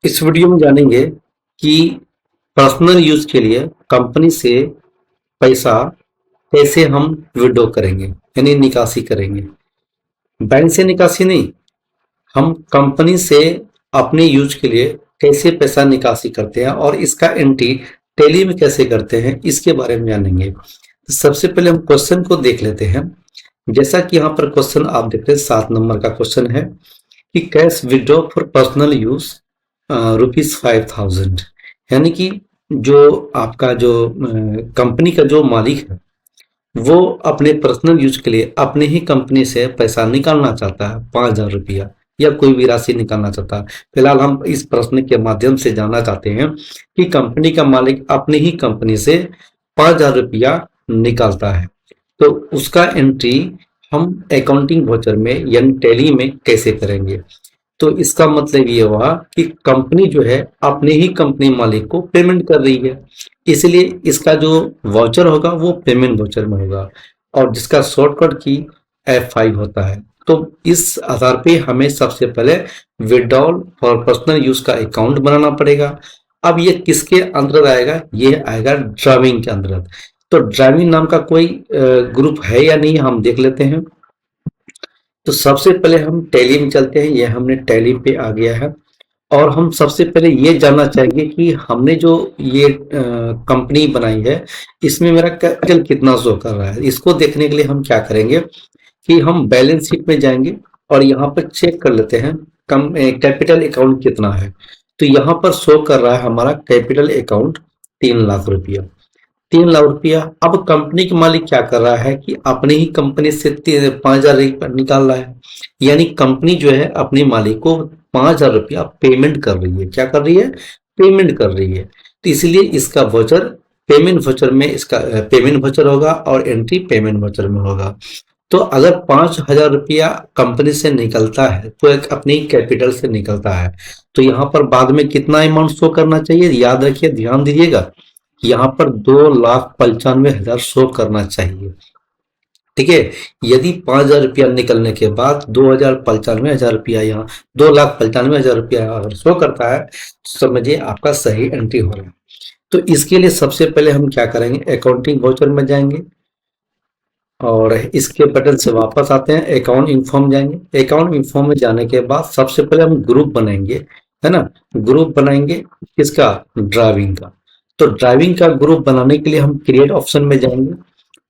इस वीडियो में जानेंगे कि पर्सनल यूज के लिए कंपनी से पैसा कैसे हम विड्रॉ करेंगे यानी निकासी करेंगे। बैंक से निकासी नहीं, हम कंपनी से अपने यूज के लिए कैसे पैसा निकासी करते हैं और इसका एंट्री टैली में कैसे करते हैं इसके बारे में जानेंगे। तो सबसे पहले हम क्वेश्चन को देख लेते हैं। जैसा कि यहाँ पर क्वेश्चन आप देख रहे हैं 7 नंबर का क्वेश्चन है कि cash withdraw for personal use ₹5000, यानी कि जो आपका जो कंपनी का जो मालिक है वो अपने पर्सनल यूज के लिए अपने ही कंपनी से पैसा निकालना चाहता है, ₹5000 या कोई भी राशि निकालना चाहता है। फिलहाल हम इस प्रश्न के माध्यम से जानना चाहते हैं कि कंपनी का मालिक अपनी ही कंपनी से ₹5000 निकालता है, तो उसका एंट्री हम अकाउंटिंग वाउचर में यानी टैली में कैसे करेंगे। तो इसका मतलब ये हुआ कि कंपनी जो है अपने ही कंपनी मालिक को पेमेंट कर रही है, इसलिए इसका जो वाउचर होगा वो पेमेंट वाउचर में होगा और जिसका शॉर्टकट की F5 होता है। तो इस आधार पे हमें सबसे पहले विड्रॉल फॉर पर्सनल यूज का अकाउंट बनाना पड़ेगा। अब ये किसके अंतर्गत आएगा, ये आएगा ड्राइविंग के अंतर्गत। तो ड्राइविंग नाम का कोई ग्रुप है या नहीं हम देख लेते हैं। तो सबसे पहले हम टैली में चलते हैं, ये हमने टैली पे आ गया है और हम सबसे पहले ये जानना चाहेंगे कि हमने जो ये कंपनी बनाई है इसमें मेरा कैपिटल कितना शो कर रहा है। इसको देखने के लिए हम क्या करेंगे कि हम बैलेंस शीट में जाएंगे और यहाँ पर चेक कर लेते हैं कम कैपिटल अकाउंट कितना है। तो यहाँ पर शो कर रहा है हमारा कैपिटल अकाउंट ₹3 लाख। ₹3 लाख। अब कंपनी के मालिक क्या कर रहा है कि अपनी ही कंपनी से ₹5000 निकाल रहा है, यानी कंपनी जो है अपने मालिक को ₹5000 पेमेंट कर रही है। क्या कर रही है, पेमेंट कर रही है। तो इसलिए इसका वोचर पेमेंट वोचर में इसका पेमेंट वोचर होगा और एंट्री पेमेंट वोचर में होगा। तो अगर ₹5000 कंपनी से निकलता है तो एक अपनी कैपिटल से निकलता है, तो यहाँ पर बाद में कितना अमाउंट शो करना चाहिए, याद रखिए, ध्यान दीजिएगा, यहाँ पर 2,95,000 शो करना चाहिए। ठीक है, यदि ₹5000 निकलने के बाद 2,95,000 यहाँ 2,95,000 अगर शो करता है तो समझिए आपका सही एंट्री हो रहा है। तो इसके लिए सबसे पहले हम क्या करेंगे, अकाउंटिंग वाउचर में जाएंगे और इसके बटन से वापस आते हैं, अकाउंट इन्फॉर्म जाएंगे। अकाउंट इन्फॉर्म में जाने के बाद सबसे पहले हम ग्रुप बनाएंगे, है ना। ग्रुप बनाएंगे किसका, ड्राइविंग का। तो ड्राइविंग का ग्रुप बनाने के लिए हम क्रिएट ऑप्शन में जाएंगे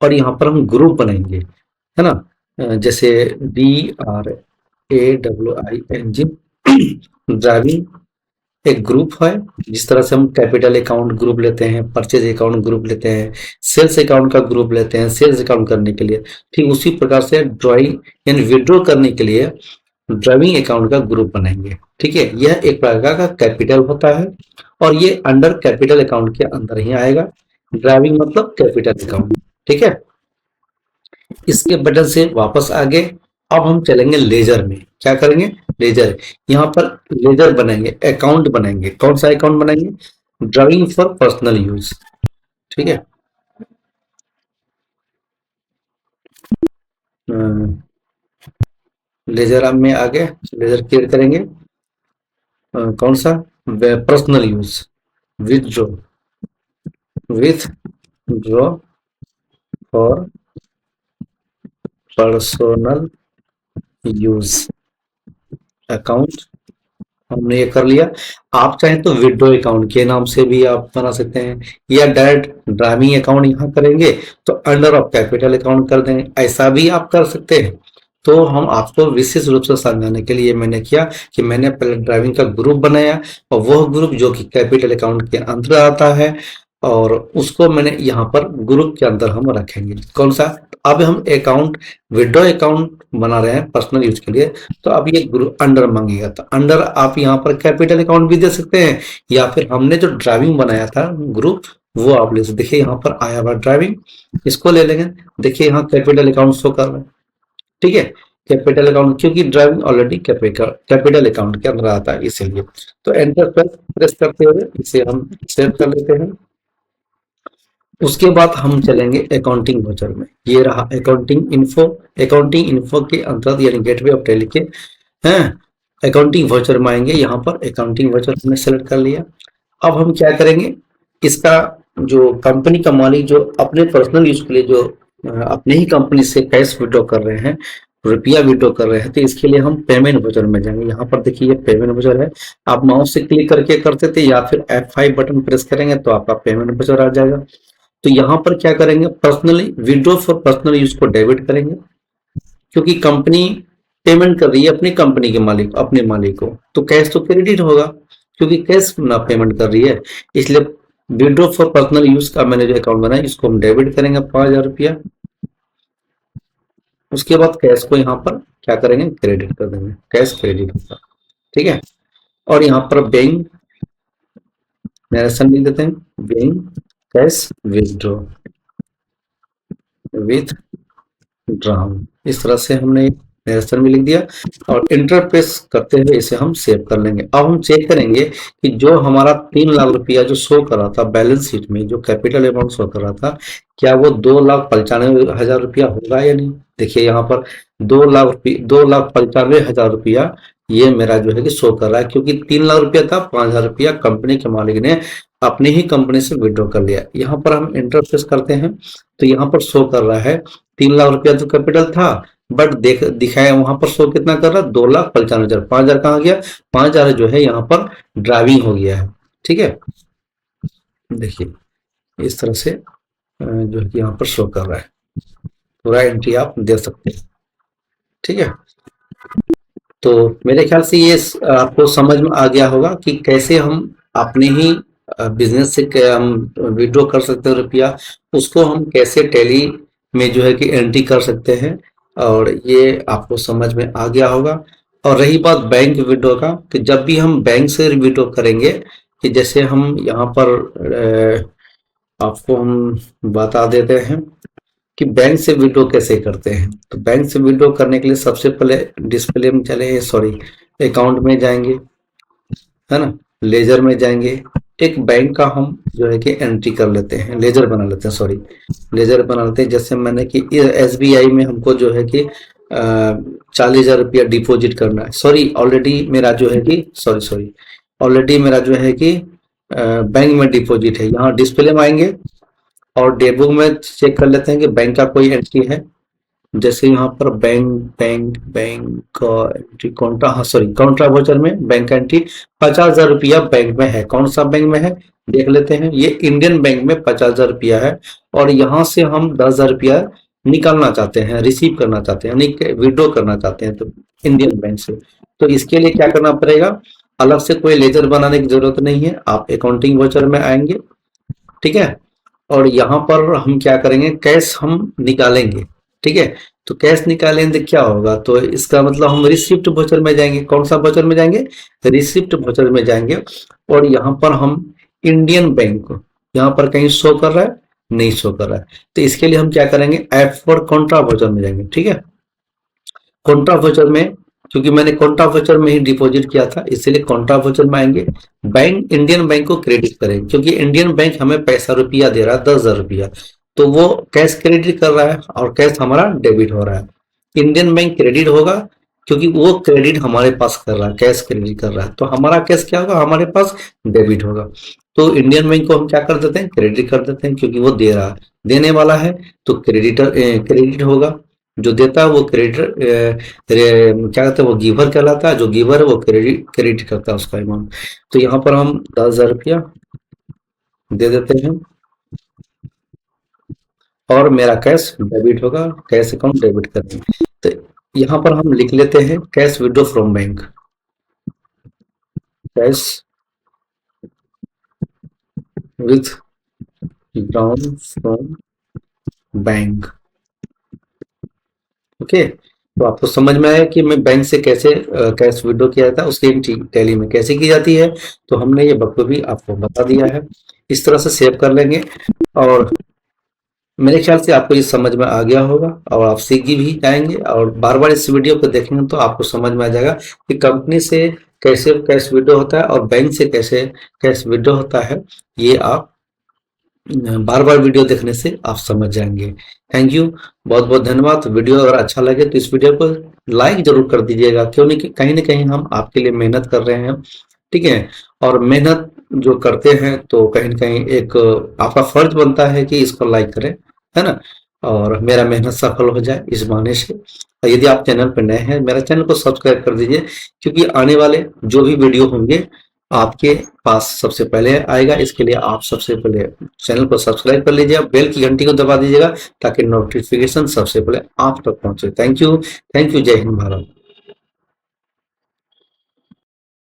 और यहाँ पर हम ग्रुप बनाएंगे, है ना। जैसे DRAWING ड्राइविंग एक ग्रुप है। जिस तरह से हम कैपिटल अकाउंट ग्रुप लेते हैं, परचेज अकाउंट ग्रुप लेते हैं, सेल्स अकाउंट का ग्रुप लेते हैं सेल्स अकाउंट करने के लिए, ठीक उसी प्रकार से ड्राइंग यानी विड्रॉ करने के लिए ड्राइविंग अकाउंट का ग्रुप बनाएंगे। ठीक है, यह एक प्रकार का कैपिटल होता है और ये अंडर कैपिटल अकाउंट के अंदर ही आएगा। ड्राइविंग मतलब कैपिटल अकाउंट। ठीक है, इसके बटन से वापस आगे अब हम चलेंगे लेजर में। क्या करेंगे, लेजर। यहाँ पर लेजर बनाएंगे, अकाउंट बनाएंगे। कौन सा अकाउंट बनाएंगे, ड्राइविंग फॉर पर्सनल यूज। ठीक है, लेजर में आगे लेजर क्लियर करेंगे। कौन सा, personal use, withdraw, withdraw for personal use account हमने ये कर लिया। आप चाहें तो विड्रॉ अकाउंट के नाम से भी आप बना सकते हैं या डायरेक्ट ड्राइविंग अकाउंट यहाँ करेंगे तो अंडर ऑफ कैपिटल अकाउंट कर देंगे, ऐसा भी आप कर सकते हैं। तो हम आपको विशेष रूप से समझाने के लिए मैंने किया कि मैंने पहले ड्राइविंग का ग्रुप बनाया और वह ग्रुप जो कि कैपिटल अकाउंट के अंदर आता है और उसको मैंने यहाँ पर ग्रुप के अंदर हम रखेंगे। कौन सा, अब हम अकाउंट विड्रॉ अकाउंट बना रहे हैं पर्सनल यूज के लिए, तो अब ये ग्रुप अंडर मांगेगा। तो अंडर आप यहाँ पर कैपिटल अकाउंट भी दे सकते हैं या फिर हमने जो ड्राइविंग बनाया था ग्रुप वो आप ले सकते। देखिए यहाँ पर आया हुआ ड्राइविंग, इसको ले लेंगे। देखिए यहाँ कैपिटल अकाउंट शो कर रहे हैं। ठीक है, कैपिटल अकाउंट क्योंकि ड्राइविंग ऑलरेडी कैपिटल अकाउंट के अंदर आता है इसीलिए। तो एंटर प्रेस करते हुए इसे हम सेव कर लेते हैं। उसके बाद हम चलेंगे अकाउंटिंग वाउचर में। ये रहा अकाउंटिंग इन्फो। अकाउंटिंग इन्फो के अंतर्गत यानी गेटवे ऑफ टैली के हैं अकाउंटिंग वाउचर में आएंगे, यहाँ पर अकाउंटिंग वाउचर हमने सेलेक्ट कर लिया। अब हम क्या करेंगे, इसका जो कंपनी का मालिक जो अपने पर्सनल यूज के लिए जो अपने ही कंपनी से कैश विड्रॉ कर रहे हैं, रुपया विड्रॉ कर रहे हैं, तो इसके लिए हम पेमेंट वाउचर में जाएंगे। यहाँ पर देखिए ये पेमेंट वाउचर है, आप माउस से क्लिक करके करते थे या फिर F5 बटन प्रेस करेंगे तो आपका पेमेंट वाउचर आ जाएगा। तो यहाँ पर क्या करेंगे, personally withdraw for personal use को डेबिट करेंगे, क्योंकि कंपनी पेमेंट कर रही है अपनी कंपनी के मालिक, अपने मालिक को, तो कैश तो क्रेडिट होगा, क्योंकि कैश ना पेमेंट कर रही है, इसलिए विड्रॉ फॉर पर्सनल यूज का मैंने जो अकाउंट बनाया इसको हम डेबिट करेंगे 5,000 रुपया। उसके बाद कैश को यहाँ पर क्या करेंगे, क्रेडिट कर देंगे, कैश क्रेडिट होगा, ठीक है। और यहाँ पर बैंक नरेशन लिख देते हैं, bank cash withdraw with drown, इस तरह से हमने नरेशन भी लिख दिया और इंटर प्रेस करते हुए इसे हम सेव कर लेंगे। अब हम चेक करेंगे कि जो हमारा 3 लाख रुपया जो शो कर रहा था बैलेंस शीट में, जो कैपिटल अमाउंट शो कर रहा था, क्या वो 2,95,000 रुपया होगा या नहीं। देखिए यहाँ पर 2,95,000 रुपया ये मेरा जो है कि शो कर रहा है, क्योंकि 3 लाख रुपया था, 5,000 रुपया कंपनी के मालिक ने अपनी ही कंपनी से विड्रॉ कर लिया। यहाँ पर हम इंटर प्रेस करते हैं तो यहाँ पर शो कर रहा है 3 लाख रुपया तो कैपिटल था, बट दिखाया वहां पर शो कितना कर रहा है, 2,95,000। 5,000 कहाँ गया, 5,000 जो है यहाँ पर ड्राइविंग हो गया है, ठीक है। देखिए इस तरह से जो है कि यहाँ पर शो कर रहा है, पूरा एंट्री आप दे सकते हैं, ठीक है। तो मेरे ख्याल से ये आपको समझ में आ गया होगा कि कैसे हम अपने ही बिजनेस से हम विड्रॉ कर सकते हैं रुपया, उसको हम कैसे टैली में जो है कि एंट्री कर सकते हैं, और ये आपको समझ में आ गया होगा। और रही बात बैंक विड्रॉ का, कि जब भी हम बैंक से विड्रॉ करेंगे, कि जैसे हम यहाँ पर आपको हम बता देते हैं कि बैंक से विड्रॉ कैसे करते हैं। तो बैंक से विड्रॉ करने के लिए सबसे पहले डिस्प्ले में चले, सॉरी अकाउंट में जाएंगे, है ना, लेजर में जाएंगे, एक बैंक का हम जो है कि एंट्री कर लेते हैं, लेजर बना लेते हैं, सॉरी लेजर बना लेते हैं। जैसे मैंने कि SBI में हमको जो है कि 40,000 रुपया डिपॉजिट करना है, सॉरी ऑलरेडी मेरा जो है कि सॉरी ऑलरेडी मेरा जो है कि बैंक में डिपॉजिट है। यहाँ डिस्प्ले में आएंगे और डेटबुक में चेक कर लेते हैं कि बैंक का कोई एंट्री है। जैसे यहाँ पर बैंक का एंट्री कॉन्ट्रा, हाँ सॉरी कॉन्ट्रा वाउचर में बैंक का एंट्री 50,000 रुपया बैंक में है। कौन सा बैंक में है देख लेते हैं, ये इंडियन बैंक में 50,000 रुपया है, और यहाँ से हम 10,000 रुपया निकालना चाहते हैं, रिसीव करना चाहते हैं, यानी विड्रॉ करना चाहते हैं तो इंडियन बैंक से। तो इसके लिए क्या करना पड़ेगा, अलग से कोई लेजर बनाने की जरूरत नहीं है, आप अकाउंटिंग वाउचर में आएंगे, ठीक है। और यहाँ पर हम क्या करेंगे, कैश हम निकालेंगे, ठीक है। तो कैश निकालेंगे क्या होगा, तो इसका मतलब हम रिसिप्ट वाउचर में जाएंगे। कौन सा वाउचर में जाएंगे, रिसिप्ट वाउचर में जाएंगे, और यहाँ पर हम इंडियन बैंक यहाँ पर कहीं शो कर रहा है, नहीं शो कर रहा है, तो इसके लिए हम क्या करेंगे, F4 कॉन्ट्रा वाउचर में जाएंगे, ठीक है। कॉन्ट्रा वाउचर में, क्योंकि मैंने कॉन्ट्रा वाउचर में ही डिपॉजिट किया था, इसलिए कॉन्ट्रा वाउचर में आएंगे, बैंक इंडियन बैंक को क्रेडिट करेंगे, क्योंकि इंडियन बैंक हमें पैसा रुपया दे रहा है 10,000 रुपया, तो वो कैश क्रेडिट कर रहा है और कैश हमारा डेबिट हो रहा है। इंडियन बैंक क्रेडिट होगा क्योंकि वो क्रेडिट हमारे पास कर रहा है, कैश क्रेडिट कर रहा है, तो हमारा कैश क्या होगा, हमारे पास डेबिट होगा। तो इंडियन बैंक को हम क्या कर देते हैं, क्रेडिट कर देते हैं, क्योंकि वो दे रहा है, देने वाला है, तो क्रेडिटर क्रेडिट होगा। जो देता है वो क्रेडिटर क्या कहते हैं, वो गिवर कहलाता है, जो गिवर है वो क्रेडिट करता है उसका अमाउंट। तो यहाँ पर हम 10,000 रुपया दे देते हैं और मेरा कैश डेबिट होगा, कैश अकाउंट डेबिट कर देंगे। तो यहाँ पर हम लिख लेते हैं cash withdraw from bank, cash with drawn from bank, okay. तो आपको समझ में आया कि मैं बैंक से कैसे कैश विड्रॉ किया था, उसकी टैली में कैसे की जाती है, तो हमने ये बखूबी आपको बता दिया है। इस तरह से सेव कर लेंगे, और मेरे ख्याल से आपको ये समझ में आ गया होगा और आप सीख भी जाएंगे, और बार बार इस वीडियो को देखेंगे तो आपको समझ में आ जाएगा कि कंपनी से कैसे कैश विड्रॉ होता है और बैंक से कैसे कैश विड्रॉ होता है, ये आप बार बार वीडियो देखने से आप समझ जाएंगे। थैंक यू, बहुत बहुत धन्यवाद। वीडियो अगर अच्छा लगे तो इस वीडियो को लाइक जरूर कर दीजिएगा, क्यों नहीं कि कहीं ना कहीं हम आपके लिए मेहनत कर रहे हैं, ठीक है। और मेहनत जो करते हैं तो कहीं ना कहीं एक आपका फर्ज बनता है कि इसको लाइक करें, है ना। और मेरा मेहनत सफल हो जाए इस बहाने से। और यदि आप चैनल पर नए हैं, मेरा चैनल को सब्सक्राइब कर दीजिए, क्योंकि आने वाले जो भी वीडियो होंगे आपके पास सबसे पहले आएगा। इसके लिए आप सबसे पहले चैनल को सब्सक्राइब कर लीजिए, बेल की घंटी को दबा दीजिएगा ताकि नोटिफिकेशन सबसे पहले आप तक पहुंचे। Thank you, thank you. जय हिंद भारत।